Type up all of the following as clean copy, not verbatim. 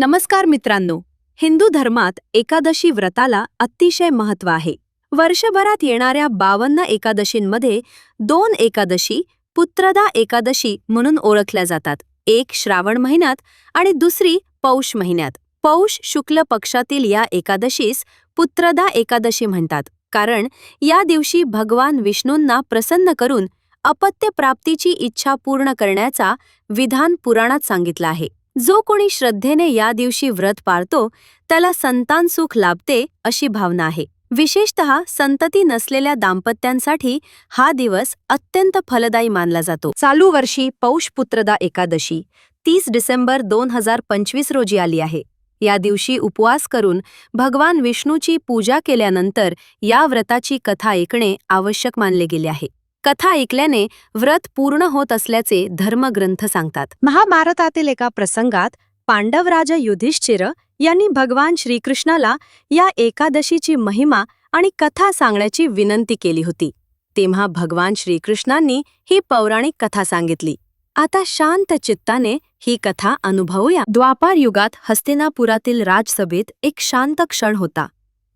नमस्कार मित्रांनो. हिंदू धर्मात एकादशी व्रताला अतिशय महत्त्व आहे. वर्षभरात येणाऱ्या 52 एकादशींमध्ये 2 एकादशी पुत्रदा एकादशी म्हणून ओळखल्या जातात. एक श्रावण महिन्यात आणि दुसरी पौष महिन्यात. पौष शुक्ल पक्षातील या एकादशीस पुत्रदा एकादशी म्हणतात, कारण या दिवशी भगवान विष्णूंना प्रसन्न करून अपत्य प्राप्तीची इच्छा पूर्ण करण्याचा विधान पुराणात सांगितला आहे. जो कोणी श्रद्धेने या दिवशी व्रत पाळतो त्याला संतान सुख लाभते अशी भावना आहे. विशेषतः संतती नसलेल्या दाम्पत्यांसाठी हा दिवस अत्यंत फलदायी मानला जातो. चालू वर्षी पौष पुत्रदा एकादशी 30 डिसेंबर 2025 रोजी आली आहे. या दिवशी उपवास करून भगवान विष्णूची पूजा केल्यानंतर या व्रताची कथा ऐकणे आवश्यक मानले गेले आहे. कथा ऐकल्याने व्रत पूर्ण होत असल्याचे धर्मग्रंथ सांगतात. महाभारतातील एका प्रसंगात पांडवराज युधिष्ठिर यांनी भगवान श्रीकृष्णाला या एकादशीची महिमा आणि कथा सांगण्याची विनंती केली होती. तेव्हा भगवान श्रीकृष्णांनी ही पौराणिक कथा सांगितली. आता शांत चित्ताने ही कथा अनुभवूया. द्वापार युगात हस्तिनापुरातील राजसभेत एक शांत क्षण होता.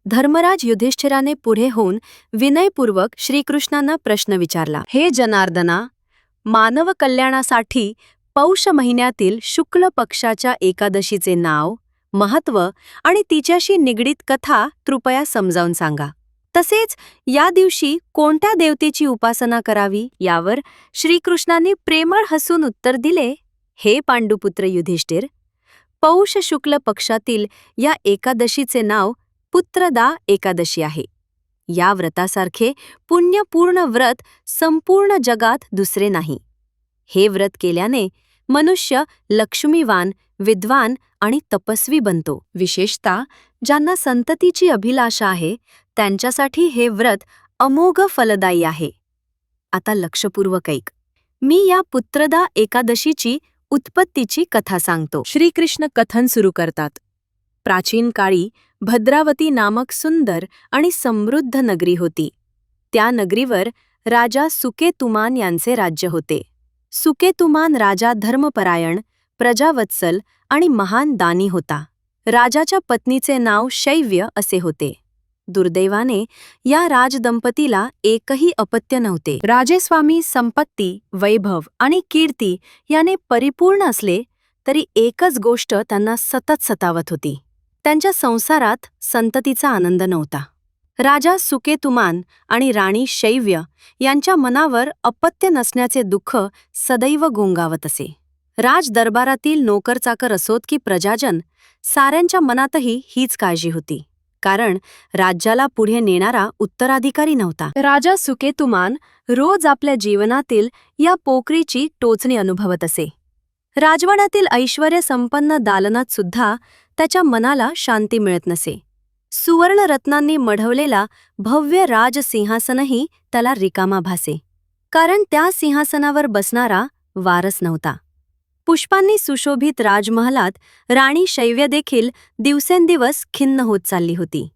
धर्मराज युधिष्ठिराने पुढे होऊन विनयपूर्वक श्रीकृष्णांना प्रश्न विचारला. हे जनार्दना, मानव कल्याणासाठी पौष महिन्यातील शुक्ल पक्षाच्या एकादशीचे नाव, महत्त्व आणि तिच्याशी निगडीत कथा कृपया समजावून सांगा. तसेच या दिवशी कोणत्या देवतेची उपासना करावी यावर श्रीकृष्णांनी प्रेमळ हसून उत्तर दिले. हे पांडुपुत्र युधिष्ठिर, पौष शुक्ल पक्षातील या एकादशीचे नाव पुत्रदा एकादशी आहे. या व्रतासारखे पुण्यपूर्ण व्रत संपूर्ण जगात दुसरे नाही. हे व्रत केल्याने मनुष्य लक्ष्मीवान, विद्वान आणि तपस्वी बनतो. विशेषतः ज्यांना संततीची अभिलाषा आहे त्यांच्यासाठी हे व्रत अमोघ फलदायी आहे. आता लक्षपूर्वक ऐक. मी या पुत्रदा एकादशीची उत्पत्तीची कथा सांगतो. श्रीकृष्ण कथन सुरू करतात. प्राचीन काळी भद्रावती नामक सुंदर आणि समृद्ध नगरी होती. त्या नगरीवर राजा सुकेतुमान यांचे राज्य होते. सुकेतुमान राजा धर्मपरायण, प्रजावत्सल आणि महान दानी होता. राजाच्या पत्नीचे नाव शैव्य असे होते. दुर्दैवाने या राजदंपतीला एकही अपत्य नव्हते. राजेस्वामी संपत्ती, वैभव आणि कीर्ती याने परिपूर्ण असले तरी एकच गोष्ट त्यांना सतत सतावत होती. त्यांच्या संसारात संततीचा आनंद नव्हता. राजा सुकेतुमान आणि राणी शैव्य यांच्या मनावर अपत्य नसण्याचे दुःख सदैव गोंगावत असे. राजदरबारातील नोकरचाकर असोत की प्रजाजन, साऱ्यांच्या मनातही हीच काळजी होती, कारण राज्याला पुढे नेणारा उत्तराधिकारी नव्हता. राजा सुकेतुमान रोज आपल्या जीवनातील या पोकळीची टोचणी अनुभवत असे. राजवाड्यातील ऐश्वर्य संपन्न दालनात सुद्धा त्याच्या मनाला शांती मिळत नसे. सुवर्णरत्नांनी मढवलेला भव्य राजसिंहासनही त्याला रिकामा भासे, कारण त्या सिंहासनावर बसणारा वारस नव्हता. पुष्पांनी सुशोभित राजमहालात राणी शैव्य देखील दिवसेंदिवस खिन्न होत चालली होती.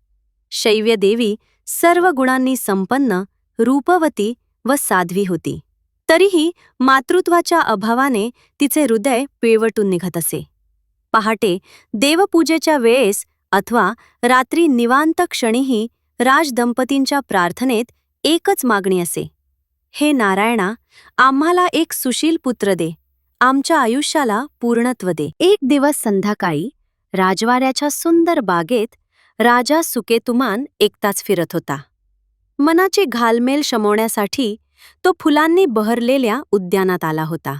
शैव्य देवी सर्व गुणांनी संपन्न, रूपवती व साध्वी होती. तरीही मातृत्वाच्या अभावाने तिचे हृदय पिळवटून निघत असे. पहाटे देवपूजेच्या वेळेस अथवा रात्री निवांत क्षणीही राजदंपतींच्या प्रार्थनेत एकच मागणी असे. हे नारायणा, आम्हाला एक सुशील पुत्र दे, आमच्या आयुष्याला पूर्णत्व दे. एक दिवस संध्याकाळी राजवाड्याच्या सुंदर बागेत राजा सुकेतुमान एकटाच फिरत होता. मनाची घालमेल शमवण्यासाठी तो फुलांनी बहरलेल्या उद्यानात आला होता.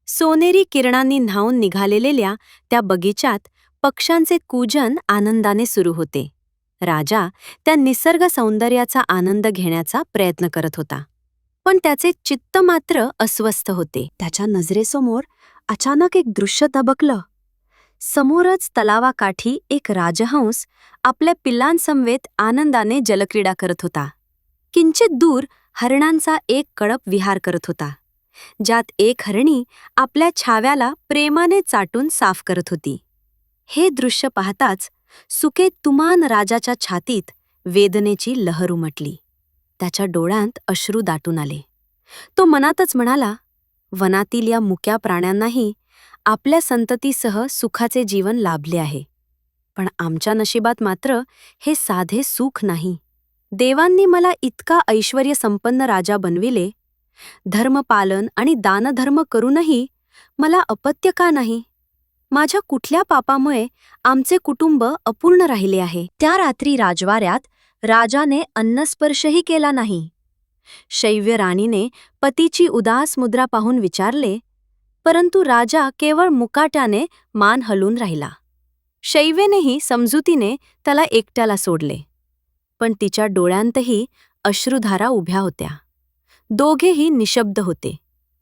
सोनेरी किरणांनी न्हाऊन निघालेल्या त्या बगीचात पक्ष्यांचे कूजन आनंदाने सुरू होते. राजा त्या निसर्ग सौंदर्याचा आनंद घेण्याचा प्रयत्न करत होता, पण त्याचे चित्त मात्र अस्वस्थ होते. त्याच्या नजरेसमोर अचानक एक दृश्य तबकलं. समोरच तलावाकाठी एक राजहंस आपल्या पिल्लांसमवेत आनंदाने जलक्रीडा करत होता. किंचित दूर हरणांचा एक कळप विहार करत होता, ज्यात एक हरणी आपल्या छाव्याला प्रेमाने चाटून साफ करत होती. हे दृश्य पाहताच सुकेतुमान राजाच्या छातीत वेदनेची लहर उमटली. त्याच्या डोळ्यांत अश्रू दाटून आले. तो मनातच म्हणाला, वनातील या मुक्या प्राण्यांनाही आपल्या संततीसह सुखाचे जीवन लाभले आहे. पण आमच्या नशिबात मात्र हे साधे सुख नाही. देवांनी मला इतका ऐश्वर्य संपन्न राजा बनविले. धर्मपालन आणि दानधर्म करूनही मला अपत्य का नाही? माझ्या कुठल्या पापामुळे आमचे कुटुंब अपूर्ण राहिले आहे? त्या रात्री राजवाऱ्यात राजाने अन्नस्पर्शही केला नाही. शैव्य राणीने पतीची उदास मुद्रा पाहून विचारले, परंतु राजा केवळ मुकाट्याने मान हलवून राहिला. शैव्यनेही समजुतीने त्याला एकट्याला सोडले. पण तिच्या डोळ्यांतही अश्रुधारा उभ्या होत्या. दोघेही निशब्द होते.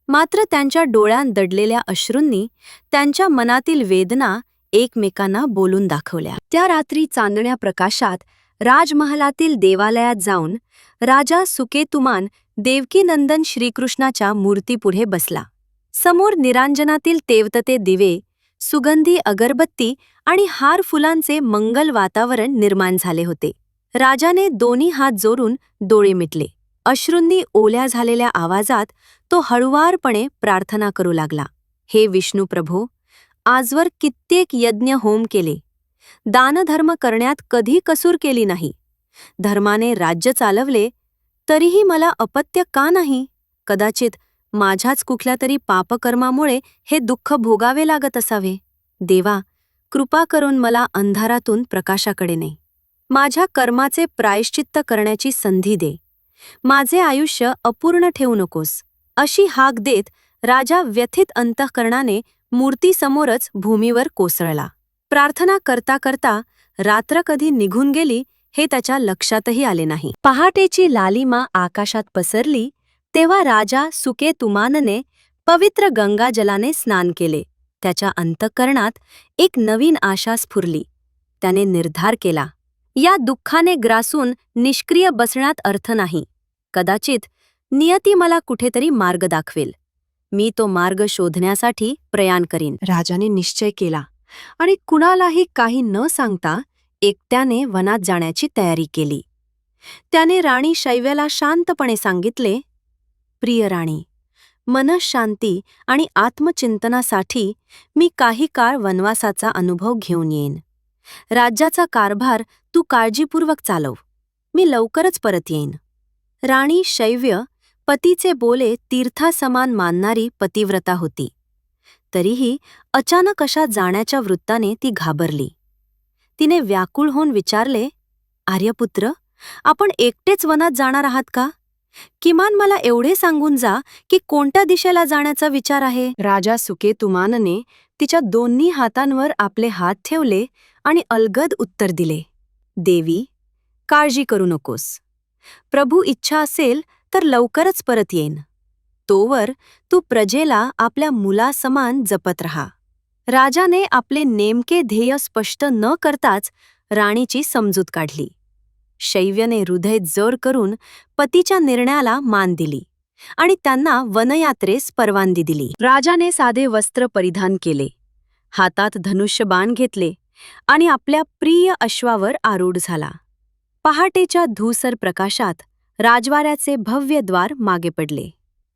मात्र त्यांच्या डोळ्यांत दडलेल्या अश्रूंनी त्यांच्या मनातील वेदना एकमेकांना बोलून दाखवल्या. त्या रात्री चांदण्या प्रकाशात राजमहालातील देवालयात जाऊन राजा सुकेतुमान देवकीनंदन श्रीकृष्णाच्या मूर्तीपुढे बसला. समोर निरांजनातील तेवतते दिवे, सुगंधी अगरबत्ती आणि हार फुलांचे मंगल वातावरण निर्माण झाले होते. राजाने दोन्ही हात जोडून डोळे मिटले. अश्रूंनी ओल्या झालेल्या आवाजात तो हळुवारपणे प्रार्थना करू लागला. हे विष्णू प्रभो, आजवर कित्येक यज्ञ होम केले. दानधर्म करण्यात कधी कसूर केली नाही. धर्माने राज्य चालवले, तरीही मला अपत्य का नाही? कदाचित माझ्याच कुठल्या तरी पापकर्मामुळे हे दुःख भोगावे लागत असावे. देवा, कृपा करून मला अंधारातून प्रकाशाकडे ने. माझ्या कर्माचे प्रायश्चित्त करण्याची संधी दे. माझे आयुष्य अपूर्ण ठेवू नकोस. अशी हाक देत राजा व्यथित अंतःकरणाने मूर्तीसमोरच भूमीवर कोसळला. प्रार्थना करता करता रात्र कधी निघून गेली हे त्याच्या लक्षातही आले नाही. पहाटेची लालिमा आकाशात पसरली तेव्हा राजा सुकेतुमानने पवित्र गंगाजलाने स्नान केले. त्याच्या अंतःकरणात एक नवीन आशा स्फुरली. त्याने निर्धार केला, या दुःखाने ग्रासून निष्क्रिय बसण्यात अर्थ नाही. कदाचित नियती मला कुठेतरी मार्ग दाखवेल. मी तो मार्ग शोधण्यासाठी प्रयाण करीन. राजाने निश्चय केला आणि कुणालाही काही न सांगता एकट्याने वनात जाण्याची तयारी केली. त्याने राणी शैव्याला शांतपणे सांगितले, प्रिय राणी, मनःशांती आणि आत्मचिंतनासाठी मी काही काळ वनवासाचा अनुभव घेऊन येईन. राज्याचा कारभार तू काळजीपूर्वक चालव. मी लवकरच परत येईन. राणी शैव्य पतीचे बोले तीर्थासमान मानणारी पतिव्रता होती. तरीही अचानक अशा जाण्याच्या वृत्ताने ती घाबरली. तिने व्याकुळ होऊन विचारले, आर्यपुत्र, आपण एकटेच वनात जाणार आहात का? किमान मला एवढे सांगून जा की कोणत्या दिशेला जाण्याचा विचार आहे? राजा सुकेतुमानने तिच्या दोन्ही हातांवर आपले हात ठेवले आणि अलगद उत्तर दिले, देवी, काळजी करू नकोस. प्रभू इच्छा असेल तर लवकरच परत येईन. तोवर तू प्रजेला आपल्या मुलासमान जपत राहा. राजाने आपले नेमके ध्येय स्पष्ट न करताच राणीची समजूत काढली. शैव्यने हृदय जर करून पतीच्या निर्णयाला मान दिली आणि त्यांना वनयात्रेस परवानगी दिली. राजाने साधे वस्त्र परिधान केले, हातात धनुष्यबाण घेतले आणि आपल्या प्रिय अश्वावर आरूढ झाला. पहाटेच्या धूसर प्रकाशात राजवाड्याचे भव्य द्वार मागे पडले.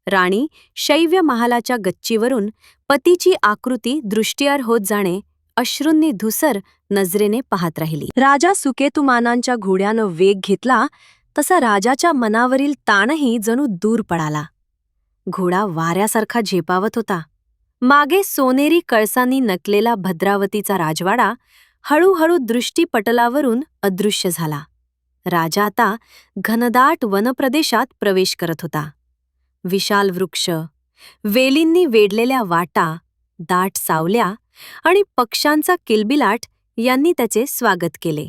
राणी शैव्य महालाच्या गच्चीवरून पतीची आकृती दृष्टीआड होत जाणे अश्रूंनी धुसर नजरेने पाहत राहिली. राजा सुकेतुमानांच्या घोड्यानं वेग घेतला तसा राजाच्या मनावरील ताणही जणू दूर पडाला. घोडा वाऱ्यासारखा झेपावत होता. मागे सोनेरी कळसांनी नटलेला भद्रावतीचा राजवाडा हळूहळू दृष्टीपटलावरून अदृश्य झाला. राजा आता घनदाट वनप्रदेशात प्रवेश करत होता. विशाल वृक्ष, वेलींनी वेढलेल्या वाटा, दाट सावल्या आणि पक्ष्यांचा किलबिलाट यांनी त्याचे स्वागत केले.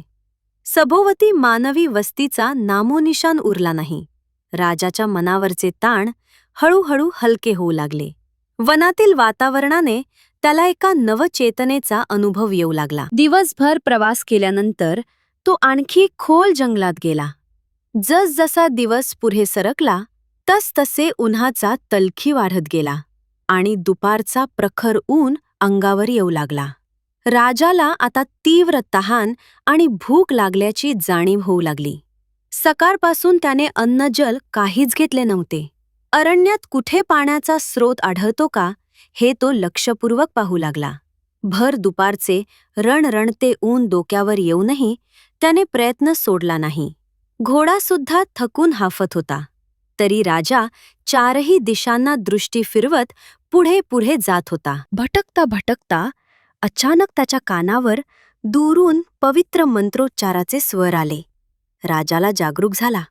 सभोवती मानवी वस्तीचा नामोनिशाण उरला नाही. राजाच्या मनावरचे ताण हळूहळू हलके होऊ लागले. वनातील वातावरणाने त्याला एका नवचेतनेचा अनुभव येऊ लागला. दिवसभर प्रवास केल्यानंतर तो आणखी खोल जंगलात गेला. जसजसा दिवस पुढे सरकला तसतसे उन्हाचा तलखी वाढत गेला आणि दुपारचा प्रखर ऊन अंगावर येऊ लागला. राजाला आता तीव्र तहान आणि भूक लागल्याची जाणीव होऊ लागली. सकाळपासून त्याने अन्नजल काहीच घेतले नव्हते. अरण्यात कुठे पाण्याचा स्रोत आढळतो का हे तो लक्षपूर्वक पाहू लागला. भर दुपारचे रणरणते ऊन डोक्यावर येऊनही त्याने प्रयत्न सोडला नाही. घोडासुद्धा थकून हाफत होता. तरी राजा चारही दिशांना दृष्टी फिरवत पुढे पुढे जात होता. भटकता भटकता अचानक त्याच्या कानावर दूरून पवित्र मंत्रोच्चाराचे स्वर आले. राजाला जागरूक झाला.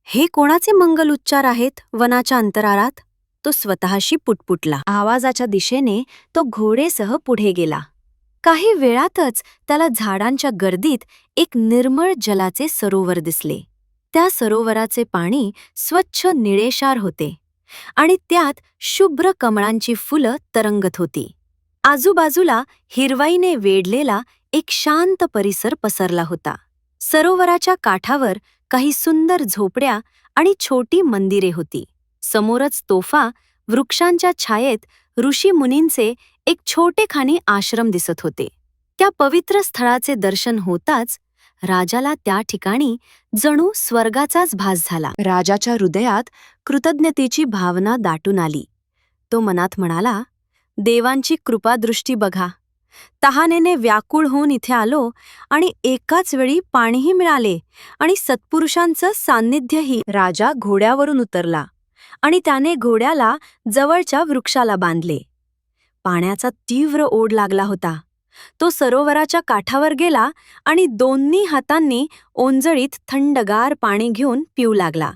हे कोणाचे मंगल उच्चार आहेत वनाच्या अंतराळात? तो स्वतःशी पुटपुटला. आवाजाच्या दिशेने तो घोडेसह पुढे गेला. काही वेळातच त्याला झाडांच्या गर्दीत एक निर्मळ जलाचे सरोवर दिसले. त्या सरोवराचे पाणी स्वच्छ निळेशार होते आणि त्यात शुभ्र कमळांची फुलं तरंगत होती. आजूबाजूला हिरवाईने वेढलेला एक शांत परिसर पसरला होता. सरोवराच्या काठावर काही सुंदर झोपड्या आणि छोटी मंदिरे होती. समोरच तोफा वृक्षांच्या छायेत ऋषीमुनींचे एक छोटेखानी आश्रम दिसत होते. त्या पवित्र स्थळाचे दर्शन होताच राजाला त्या ठिकाणी जणू स्वर्गाचाच भास झाला. राजाच्या हृदयात कृतज्ञतेची भावना दाटून आली. तो मनात म्हणाला, देवांची कृपादृष्टी बघा. तहानेने व्याकुळ होऊन इथे आलो आणि एकाच वेळी पाणीही मिळाले आणि सत्पुरुषांचं सान्निध्यही. राजा घोड्यावरून उतरला आणि त्याने घोड्याला जवळच्या वृक्षाला बांधले. पाण्याचा तीव्र ओढ लागला होता. तो सरोवराच्या काठावर गेला आणि दोन्ही हातांनी ओंजळीत थंडगार पाणी घेऊन पिऊ लागला.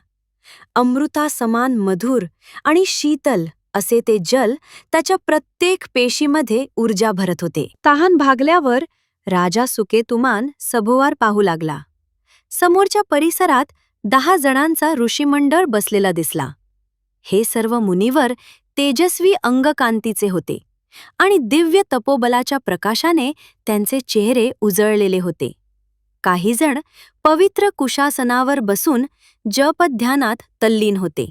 अमृतासमान मधुर आणि शीतल असे ते जल त्याच्या प्रत्येक पेशीमध्ये ऊर्जा भरत होते. तहान भागल्यावर राजा सुकेतुमान सभोवार पाहू लागला. समोरच्या परिसरात 10 जणांचा ऋषीमंडळ बसलेला दिसला. हे सर्व मुनिवर तेजस्वी अंगकांतीचे होते आणि दिव्य तपोबलाच्या प्रकाशाने त्यांचे चेहरे उजळलेले होते. काही जण पवित्र कुशासनावर बसून जपध्यानात तल्लीन होते,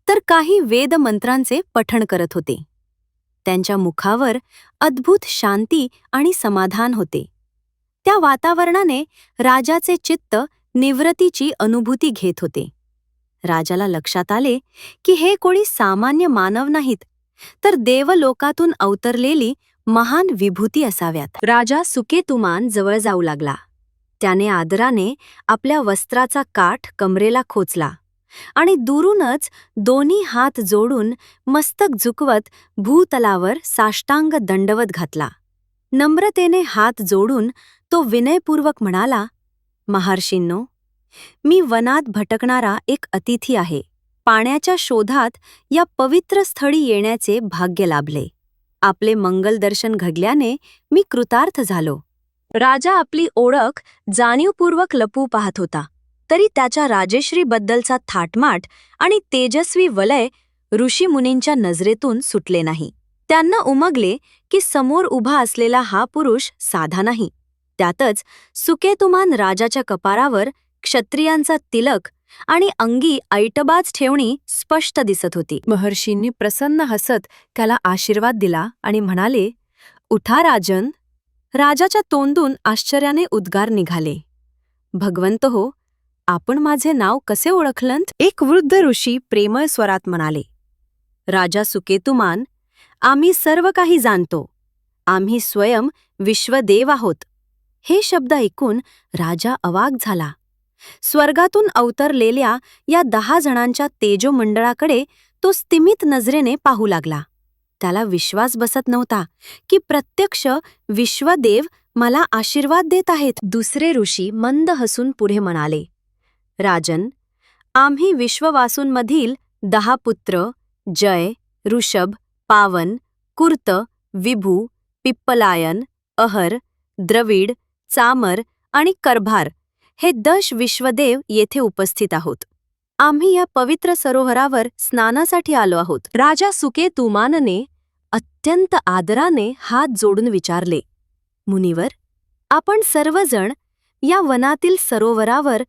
तर काही वेदमंत्रांचे पठण करत होते. त्यांच्या मुखावर अद्भुत शांती आणि समाधान होते. त्या वातावरणाने राजाचे चित्त निवृत्तीची अनुभूती घेत होते. राजाला लक्षात आले की हे कोणी सामान्य मानव नाहीत, तर देवलोकातून अवतरलेली महान विभूती असाव्यात. राजा सुकेतुमान जवळ जाऊ लागला. त्याने आदराने आपल्या वस्त्राचा काठ कमरेला खोचला आणि दुरूनच दोन्ही हात जोडून मस्तक झुकवत भूतलावर साष्टांग दंडवत घातला. नम्रतेने हात जोडून तो विनयपूर्वक म्हणाला, महर्षींनो, मी वनात भटकणारा एक अतिथी आहे. पाण्याच्या शोधात या पवित्र स्थळी येण्याचे भाग्य लाभले. आपले मंगलदर्शन घडल्याने मी कृतार्थ झालो. राजा आपली ओळख जाणीवपूर्वक लपवू पाहत होता, तरी त्याच्या राजेश्रीबद्दलचा थाटमाट आणि तेजस्वी वलय ऋषीमुनींच्या नजरेतून सुटले नाही. त्यांना उमगले की समोर उभा असलेला हा पुरुष साधा नाही. त्यातच सुकेतुमान राजाच्या कपारावर क्षत्रियांचा तिलक आणि अंगी ऐटबाज ठेवणी स्पष्ट दिसत होती. महर्षींनी प्रसन्न हसत त्याला आशीर्वाद दिला आणि म्हणाले, उठा राजन. राजाच्या तोंडून आश्चर्याने उद्गार निघाले. भगवंत हो, आपण माझे नाव कसे ओळखलंत? एक वृद्ध ऋषी प्रेमळ स्वरात म्हणाले. राजा सुकेतुमान, आम्ही सर्व काही जाणतो. आम्ही स्वयं विश्वदेव आहोत. हे शब्द ऐकून राजा अवाक झाला. स्वर्गातून अवतरलेल्या या 10 जणांच्या तेजोमंडळाकडे तो स्तिमित नजरेने पाहू लागला. त्याला विश्वास बसत नव्हता की प्रत्यक्ष विश्वदेव मला आशीर्वाद देत आहेत. दुसरे ऋषी मंद हसून पुढे म्हणाले, राजन, आम्ही विश्ववासूंमधील 10 पुत्र जय, ऋषभ, पावन, कुर्त, विभू, पिप्पलायन, अहर, द्रविड, चामर आणि करभार हे 10 विश्वदेव येथे उपस्थित आहोत. आम्ही या पवित्र सरोवरावर स्नानासाठी आलो आहोत. राजा सुकेतुमानने अत्यंत आदराने हात जोडून विचारले, मुनिवर, आपण सर्वजण या वनातील सरोवरावर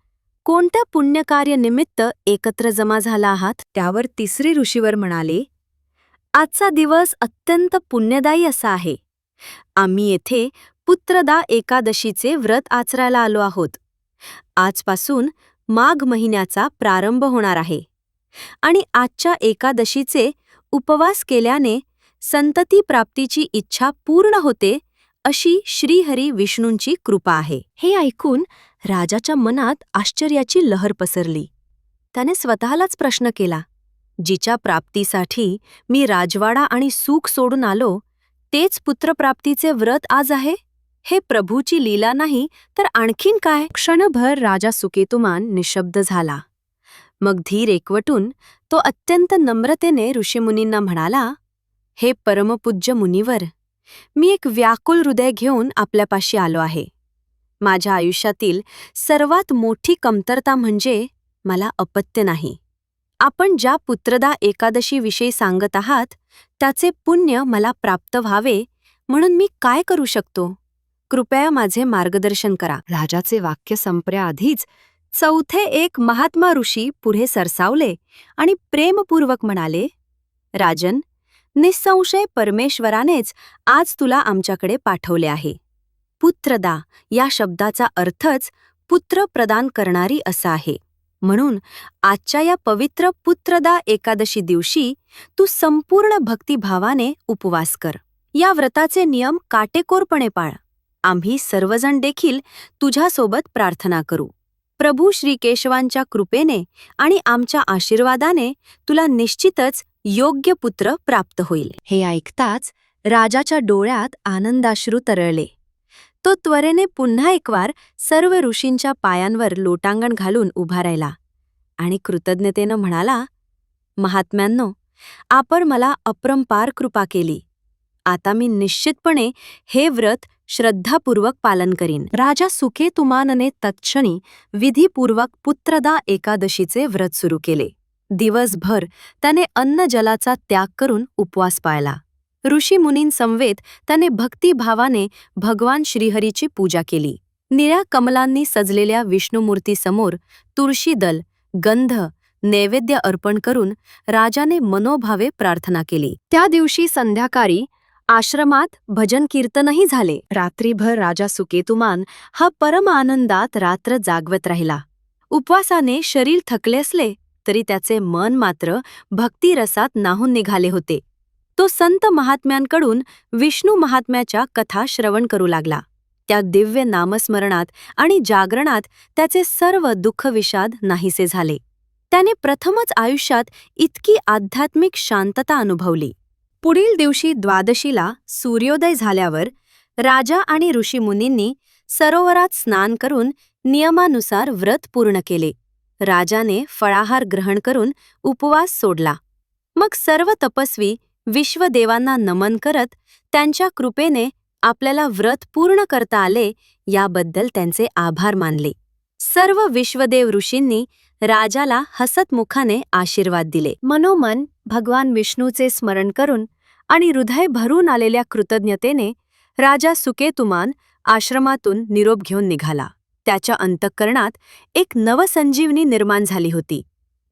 कोणत्या पुण्यकार्यनिमित्त एकत्र जमा झाला आहात? त्यावर तिसरे ऋषीवर म्हणाले, आजचा दिवस अत्यंत पुण्यदायी असा आहे. आम्ही येथे पुत्रदा एकादशीचे व्रत आचरायला आलो आहोत. आजपासून माघ महिन्याचा प्रारंभ होणार आहे आणि आजच्या एकादशीचे उपवास केल्याने संतती प्राप्तीची इच्छा पूर्ण होते अशी श्रीहरी विष्णूंची कृपा आहे. हे ऐकून राजाच्या मनात आश्चर्याची लहर पसरली. त्याने स्वतःलाच प्रश्न केला, जिच्या प्राप्तीसाठी मी राजवाडा आणि सुख सोडून आलो, तेच पुत्रप्राप्तीचे व्रत आज आहे? हे प्रभूची लीला नाही तर आणखीन काय? क्षणभर राजा सुकेतुमान निशब्द झाला. मग धीर एकवटून तो अत्यंत नम्रतेने ऋषीमुनींना म्हणाला, हे परमपूज्य मुनिवर, मी एक व्याकुल हृदय घेऊन आपल्यापाशी आलो आहे. माझ्या आयुष्यातील सर्वात मोठी कमतरता म्हणजे मला अपत्य नाही. आपण ज्या पुत्रदा एकादशीविषयी सांगत आहात त्याचे पुण्य मला प्राप्त व्हावे म्हणून मी काय करू शकतो? कृपया माझे मार्गदर्शन करा. राजाचे वाक्य संपण्याआधीच चौथे एक महात्मा ऋषी पुढे सरसावले आणि प्रेमपूर्वक म्हणाले, राजन, निस्संशय परमेश्वरानेच आज तुला आमच्याकडे पाठवले आहे. पुत्रदा या शब्दाचा अर्थच पुत्र प्रदान करणारी असा आहे. म्हणून आजच्या या पवित्र पुत्रदा एकादशी दिवशी तू संपूर्ण भक्तिभावाने उपवास कर. या व्रताचे नियम काटेकोरपणे पाळ. आम्ही सर्वजण देखील तुझ्यासोबत प्रार्थना करू. प्रभू श्रीकेशवांच्या कृपेने आणि आमच्या आशीर्वादाने तुला निश्चितच योग्य पुत्र प्राप्त होईल. हे ऐकताच राजाच्या डोळ्यात आनंदाश्रू तरळले. तो त्वरेने पुन्हा एकवार सर्व ऋषींच्या पायांवर लोटांगण घालून उभा राहिला आणि कृतज्ञतेनं म्हणाला, महात्म्यांनो, आपण मला अपरंपार कृपा केली. आता मी निश्चितपणे हे व्रत श्रद्धापूर्वक पालन करीन. राजा सुकेतुमानने तत्क्षणी विधीपूर्वक पुत्रदा एकादशीचे व्रत सुरू केले. दिवसभर त्याने अन्न जलाचा त्याग करून उपवास पाळला. ऋषीमुनींसमवेत त्याने भक्तिभावाने भगवान श्रीहरीची पूजा केली. निळ्या कमलांनी सजलेल्या विष्णुमूर्तीसमोर तुळशीदल, गंध, नैवेद्य अर्पण करून राजाने मनोभावे प्रार्थना केली. त्या दिवशी संध्याकाळी आश्रमात भजन कीर्तनही झाले. रात्रीभर राजा सुकेतुमान हा परम आनंदात रात्र जागवत राहिला. उपवासाने शरीर थकले असले तरी त्याचे मन मात्र भक्तिरसात न्हाऊन निघाले होते. तो संत महात्म्यांकडून विष्णू महात्म्याच्या कथा श्रवण करू लागला. त्या दिव्य नामस्मरणात आणि जागरणात त्याचे सर्व दुःखविषाद नाहीसे झाले. त्याने प्रथमच आयुष्यात इतकी आध्यात्मिक शांतता अनुभवली. पुढील दिवशी द्वादशीला सूर्योदय झाल्यावर राजा आणि ऋषीमुनींनी सरोवरात स्नान करून नियमानुसार व्रत पूर्ण केले. राजाने फळाहार ग्रहण करून उपवास सोडला. मग सर्व तपस्वी विश्वदेवांना नमन करत त्यांच्या कृपेने आपल्याला व्रत पूर्ण करता आले याबद्दल त्यांचे आभार मानले. सर्व विश्वदेव ऋषींनी राजाला हसतमुखाने आशीर्वाद दिले. मनोमन भगवान विष्णूचे स्मरण करून आणि हृदय भरून आलेल्या कृतज्ञतेने राजा सुकेतुमान आश्रमातून निरोप घेऊन निघाला. त्याच्या अंतःकरणात एक नवसंजीवनी निर्माण झाली होती.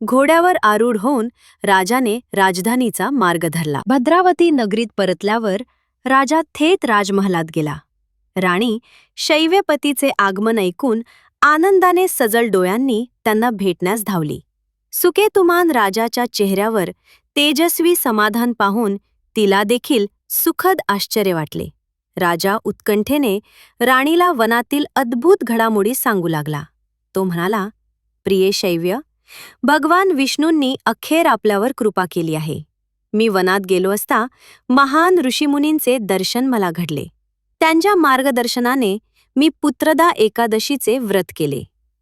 घोड्यावर आरूढ होऊन राजाने राजधानीचा मार्ग धरला. भद्रावती नगरीत परतल्यावर राजा थेट राजमहालात गेला. राणी शैव्यपतीचे आगमन ऐकून आनंदाने सजल डोळ्यांनी त्यांना भेटण्यास धावली. सुकेतुमान राजाच्या चेहऱ्यावर तेजस्वी समाधान पाहून तिला देखील सुखद आश्चर्य वाटले. राजा उत्कंठेने राणीला वनातील अद्भुत घडामोडी सांगू लागला. तो म्हणाला, प्रिये शैव्य, भगवान विष्णूंनी अखेर आपल्यावर कृपा केली आहे. मी वनात गेलो असता महान ऋषीमुनींचे दर्शन मला घडले. त्यांच्या मार्गदर्शनाने मी पुत्रदा एकादशीचे व्रत केले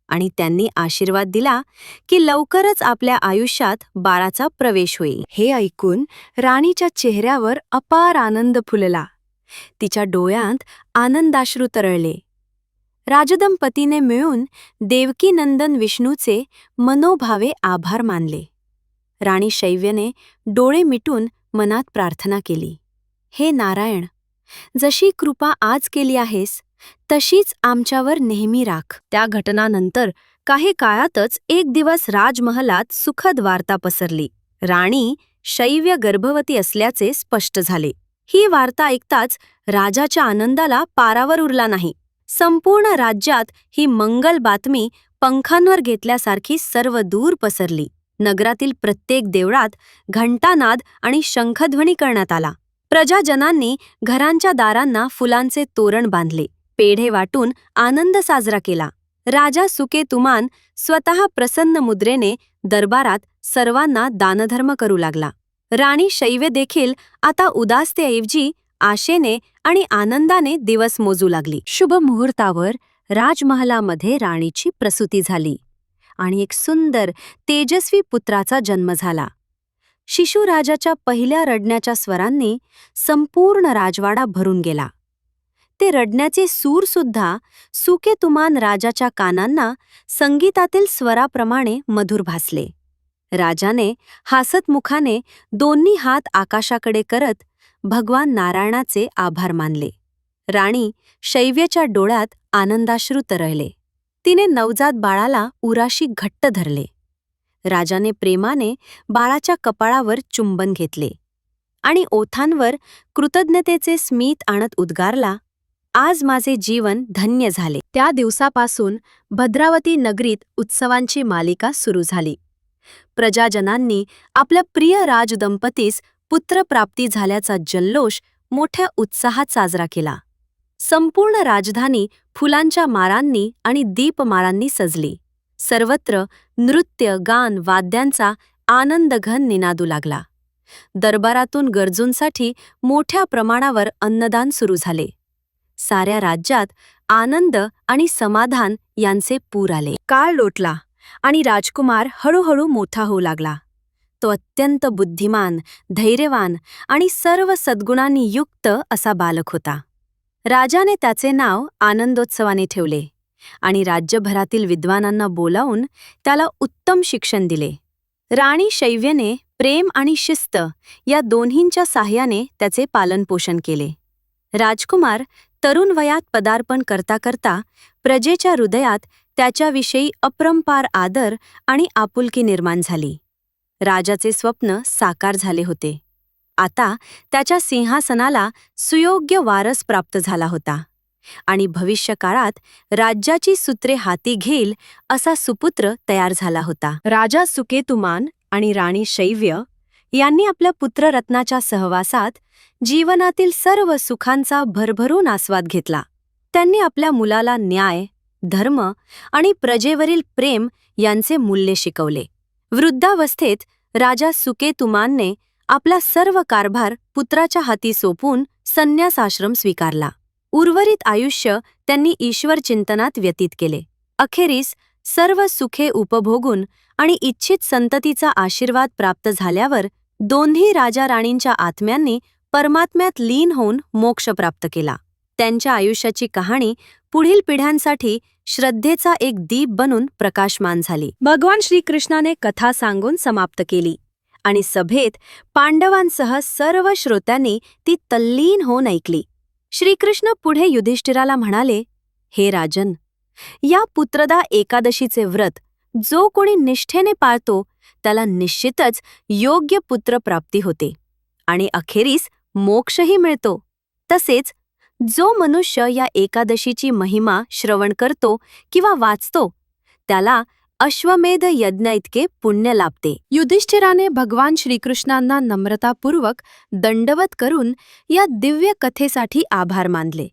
आणि त्यांनी आशीर्वाद दिला की लवकरच आपल्या आयुष्यात बाळाचा प्रवेश होईल. हे ऐकून राणीच्या चेहऱ्यावर अपार आनंद फुलला. तिच्या डोळ्यात आनंदाश्रू तरळले. राजदंपतीने मिळून देवकीनंदन विष्णूचे मनोभावे आभार मानले. राणी शैव्यने डोळे मिटून मनात प्रार्थना केली, हे नारायण, जशी कृपा आज केली आहेस तशीच आमच्यावर नेहमी राख. त्या घटनानंतर काही काळातच एक दिवस राजमहालात सुखद वार्ता पसरली. राणी शैव्य गर्भवती असल्याचे स्पष्ट झाले. ही वार्ता ऐकताच राजाच्या आनंदाला पारावर उरला नाही. संपूर्ण राज्यात ही मंगल बातमी पंखांवर घेतल्यासारखी सर्व दूर पसरली. नगरातील प्रत्येक देवळात घंटानाद आणि शंखध्वनी करण्यात आला. प्रजाजनांनी घरांच्या दारांना फुलांचे तोरण बांधले, पेढे वाटून आनंद साजरा केला. राजा सुकेतुमान स्वतः प्रसन्न मुद्रेने दरबारात सर्वांना दानधर्म करू लागला. राणी शैव्य देखील आता उदासतेऐवजी आशेने आणि आनंदाने दिवस मोजू लागली. शुभ मुहूर्तावर राजमहालामध्ये राणीची प्रसूती झाली आणि एक सुंदर तेजस्वी पुत्राचा जन्म झाला. शिशुराजाच्या पहिल्या रडण्याच्या स्वरांनी संपूर्ण राजवाडा भरून गेला. ते रडण्याचे सूरसुद्धा सुकेतुमान राजाच्या कानांना संगीतातील स्वराप्रमाणे मधुर भासले. राजाने हासतमुखाने दोन्ही हात आकाशाकडे करत भगवान नारायणाचे आभार मानले. राणी शैव्यच्या डोळ्यात आनंदाश्रू तरळले. तिने नवजात बाळाला उराशी घट्ट धरले. राजाने प्रेमाने बाळाच्या कपाळावर चुंबन घेतले आणि ओठांवर कृतज्ञतेचे स्मित आणत उद्गारला, आज माझे जीवन धन्य झाले. त्या दिवसापासून भद्रावती नगरीत उत्सवांची मालिका सुरू झाली. प्रजाजनांनी आपल्या प्रिय राजदंपतीस पुत्रप्राप्ती झाल्याचा जल्लोष मोठ्या उत्साहात साजरा केला. संपूर्ण राजधानी फुलांच्या माळांनी आणि दीपमाळांनी सजली. सर्वत्र नृत्य, गान, वाद्यांचा आनंदघन निनादू लागला. दरबारातून गरजूंसाठी मोठ्या प्रमाणावर अन्नदान सुरू झाले. साऱ्या राज्यात आनंद आणि समाधान यांचे पूर आले. काळ लोटला आणि राजकुमार हळूहळू मोठा होऊ लागला. तो अत्यंत बुद्धिमान, धैर्यवान आणि सर्व सद्गुणांनी युक्त असा बालक होता. राजाने त्याचे नाव आनंदोत्सवाने ठेवले आणि राज्यभरातील विद्वानांना बोलावून त्याला उत्तम शिक्षण दिले. राणी शैव्यने प्रेम आणि शिस्त या दोन्हींच्या साह्याने त्याचे पालनपोषण केले. राजकुमार तरुण वयात पदार्पण करता करता प्रजेच्या हृदयात त्याच्याविषयी अपरंपार आदर आणि आपुलकी निर्माण झाली. राजाचे स्वप्न साकार झाले होते. आता त्याच्या सिंहासनाला सुयोग्य वारस प्राप्त झाला होता आणि भविष्यकाळात राज्याची सूत्रे हाती घेईल असा सुपुत्र तयार झाला होता. राजा सुकेतुमान आणि राणी शैव्य यांनी आपल्या पुत्ररत्नाच्या सहवासात जीवनातील सर्व सुखांचा भरभरून आस्वाद घेतला. त्यांनी आपल्या मुलाला न्याय, धर्म आणि प्रजेवरील प्रेम यांचे मूल्य शिकवले. वृद्धावस्थेत राजा सुकेतुमानने आपला सर्व कारभार पुत्राच्या हाती सोपवून संन्यासाश्रम स्वीकारला. उर्वरित आयुष्य त्यांनी ईश्वर चिंतनात व्यतीत केले. अखेरीस सर्व सुखे उपभोगून आणि इच्छित संततीचा आशीर्वाद प्राप्त झाल्यावर दोन्ही राजा राणींच्या आत्म्यांनी परमात्म्यात लीन होऊन मोक्ष प्राप्त केला. त्यांच्या आयुष्याची कहाणी पुढील पिढ्यांसाठी श्रद्धेचा एक दीप बनून प्रकाशमान झाली. भगवान श्रीकृष्णाने कथा सांगून समाप्त केली आणि सभेत पांडवांसह सर्व श्रोत्यांनी ती तल्लीन होऊन ऐकली. श्रीकृष्ण पुढे युधिष्ठिराला म्हणाले, हे राजन, या पुत्रदा एकादशीचे व्रत जो कोणी निष्ठेने पाळतो त्याला निश्चितच योग्य पुत्रप्राप्ती होते आणि अखेरीस मोक्षही मिळतो. तसेच जो मनुष्य या एकादशीची महिमा श्रवण करतो किंवा वाचतो त्याला अश्वमेध यज्ञइतके पुण्य लाभते. युधिष्ठिराने भगवान श्रीकृष्णांना नम्रतापूर्वक दंडवत करून या दिव्य कथेसाठी आभार मानले.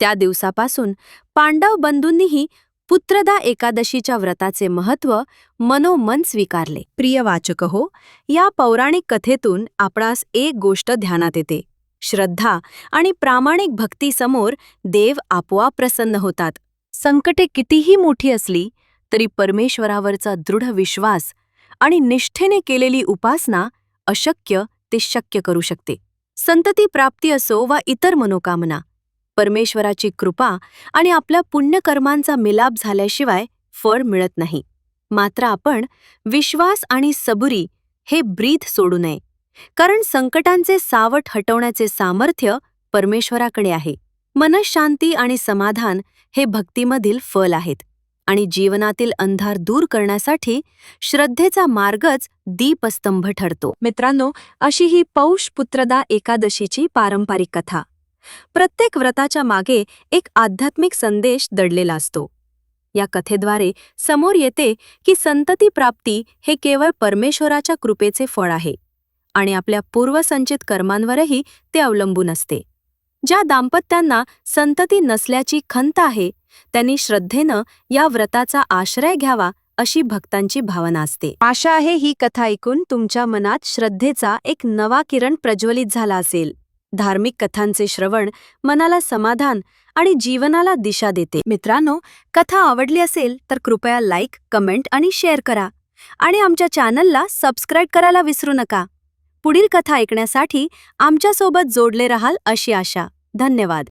त्या दिवसापासून पांडव बंधूंनीही पुत्रदा एकादशीच्या व्रताचे महत्त्व मनोमन स्वीकारले. प्रिय वाचक हो, या पौराणिक कथेतून आपणास एक गोष्ट ध्यानात येते. श्रद्धा आणि प्रामाणिक भक्तीसमोर देव आपोआप प्रसन्न होतात. संकटे कितीही मोठी असली तरी परमेश्वरावरचा दृढ विश्वास आणि निष्ठेने केलेली उपासना अशक्य ते शक्य करू शकते. संतती प्राप्ती असो वा इतर मनोकामना, परमेश्वराची कृपा आणि आपल्या पुण्यकर्मांचा मिलाप झाल्याशिवाय फळ मिळत नाही. मात्र आपण विश्वास आणि सबुरी हे ब्रीद सोडू नये, कारण संकटांचे सावट हटवण्याचे सामर्थ्य परमेश्वराकडे आहे. मनःशांती आणि समाधान हे भक्तीमधील फल आहेत आणि जीवनातील अंधार दूर करण्यासाठी श्रद्धेचा मार्गच दीपस्तंभ ठरतो. मित्रांनो, अशी ही पौष पुत्रदा एकादशीची पारंपरिक कथा. प्रत्येक व्रताच्या मागे एक आध्यात्मिक संदेश दडलेला असतो. या कथेद्वारे समोर येते की संतती प्राप्ती हे केवळ परमेश्वराच्या कृपेचे फळ आहे आणि आपल्या पूर्वसंचित कर्मांवरही ते अवलंबून असते. ज्या दाम्पत्यांना संतती नसल्याची खंत आहे त्यांनी श्रद्धेनं या व्रताचा आश्रय घ्यावा अशी भक्तांची भावना असते. आशा आहे ही कथा ऐकून तुमच्या मनात श्रद्धेचा एक नवा किरण प्रज्वलित झाला असेल. धार्मिक कथांचे श्रवण मनाला समाधान आणि जीवनाला दिशा देते. मित्रांनो, कथा आवडली असेल तर कृपया लाईक, कमेंट आणि शेअर करा आणि आमच्या चॅनलला सबस्क्राईब करायला विसरू नका. पुढील कथा ऐकण्यासाठी आमच्यासोबत जोडले राहाल अशी आशा. धन्यवाद.